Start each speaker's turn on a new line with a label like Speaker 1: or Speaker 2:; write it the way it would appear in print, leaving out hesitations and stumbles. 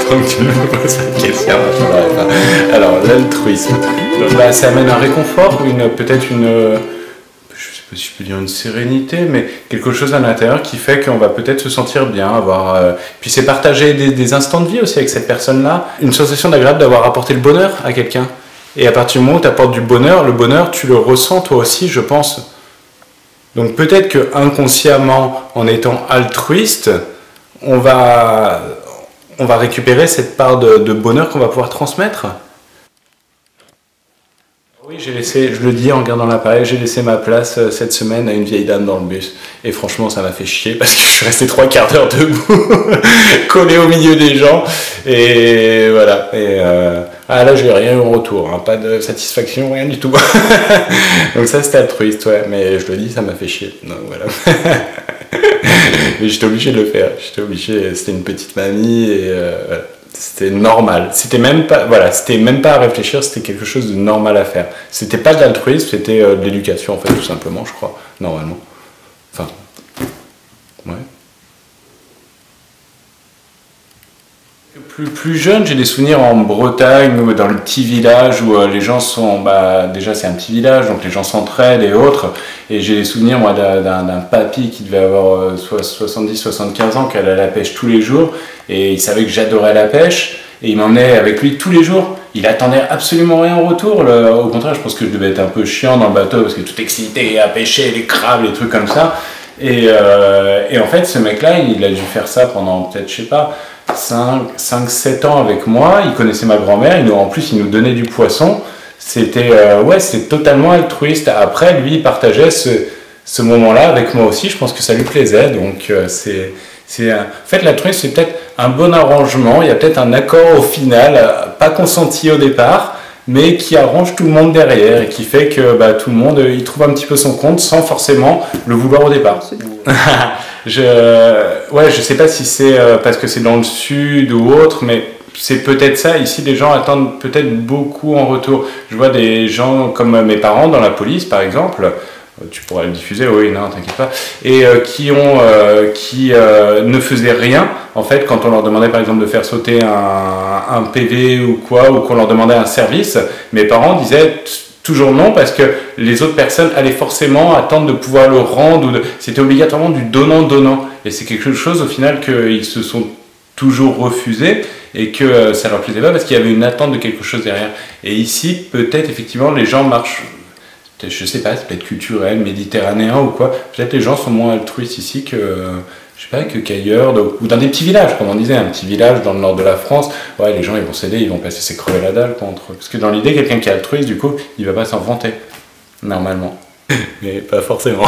Speaker 1: Donc tu me poses cette question, je n'aurais pas. Alors, l'altruisme, bah, ça amène un réconfort, peut-être une... je sais pas si je peux dire une sérénité, mais quelque chose à l'intérieur qui fait qu'on va peut-être se sentir bien, avoir... Puis c'est partager des instants de vie aussi avec cette personne-là, une sensation d'agréable d'avoir apporté le bonheur à quelqu'un. Et à partir du moment où tu apportes du bonheur, le bonheur, tu le ressens toi aussi, je pense. Donc peut-être que inconsciemment, en étant altruiste, on va récupérer cette part de bonheur qu'on va pouvoir transmettre. Oui, j'ai laissé, je le dis en regardant l'appareil, j'ai laissé ma place cette semaine à une vieille dame dans le bus. Et franchement, ça m'a fait chier parce que je suis resté 3/4 d'heure debout, collé au milieu des gens. Et voilà. Et là, j'ai rien eu en retour, hein, pas de satisfaction, rien du tout. Donc ça, c'était altruiste, ouais. Mais je le dis, ça m'a fait chier. Donc voilà. Mais j'étais obligé de le faire. J'étais obligé. C'était une petite mamie et voilà. C'était normal. C'était même pas, voilà, c'était même pas à réfléchir, c'était quelque chose de normal à faire. C'était pas de l'altruisme, c'était de l'éducation en fait, tout simplement, je crois, normalement. Enfin, ouais. Plus jeune, j'ai des souvenirs en Bretagne, ou dans le petit village où les gens sont, bah, déjà c'est un petit village, donc les gens s'entraident et autres. Et j'ai des souvenirs, moi, d'un papy qui devait avoir 70-75 ans, qui allait à la pêche tous les jours. Et il savait que j'adorais la pêche. Et il m'emmenait avec lui tous les jours. Il attendait absolument rien en retour. Au contraire, je pense que je devais être un peu chiant dans le bateau parce que tout excité à pêcher, les crabes, les trucs comme ça. Et en fait, ce mec-là, il a dû faire ça pendant peut-être, je sais pas, 5-7 ans avec moi. Il connaissait ma grand-mère. En plus, il nous donnait du poisson. C'était ouais, c'était totalement altruiste. Après, lui, il partageait ce moment-là avec moi aussi. Je pense que ça lui plaisait. Donc, en fait, l'altruisme, c'est peut-être un bon arrangement. Il y a peut-être un accord au final, pas consenti au départ, mais qui arrange tout le monde derrière et qui fait que bah, tout le monde il trouve un petit peu son compte sans forcément le vouloir au départ. Ouais, je sais pas si c'est parce que c'est dans le sud ou autre, mais c'est peut-être ça. Ici, les gens attendent peut-être beaucoup en retour. Je vois des gens comme mes parents dans la police, par exemple. Tu pourrais le diffuser, oui, non, t'inquiète pas. Et qui ne faisaient rien, en fait, quand on leur demandait, par exemple, de faire sauter un PV ou quoi, ou qu'on leur demandait un service, mes parents disaient toujours non, parce que les autres personnes allaient forcément attendre de pouvoir le rendre, c'était obligatoirement du donnant-donnant. Et c'est quelque chose, au final, qu'ils se sont toujours refusés, et que ça leur plaisait pas, parce qu'il y avait une attente de quelque chose derrière. Et ici, peut-être, effectivement, les gens marchent... Je sais pas, c'est peut-être culturel, méditerranéen ou quoi. Peut-être les gens sont moins altruistes ici que, je sais pas, qu'ailleurs, ou dans des petits villages, comme on disait, un petit village dans le nord de la France. Ouais, les gens, ils vont s'aider, ils vont passer ses crever la dalle contre eux. Parce que dans l'idée, quelqu'un qui est altruiste, du coup, il va pas s'en vanter, normalement. Mais pas forcément.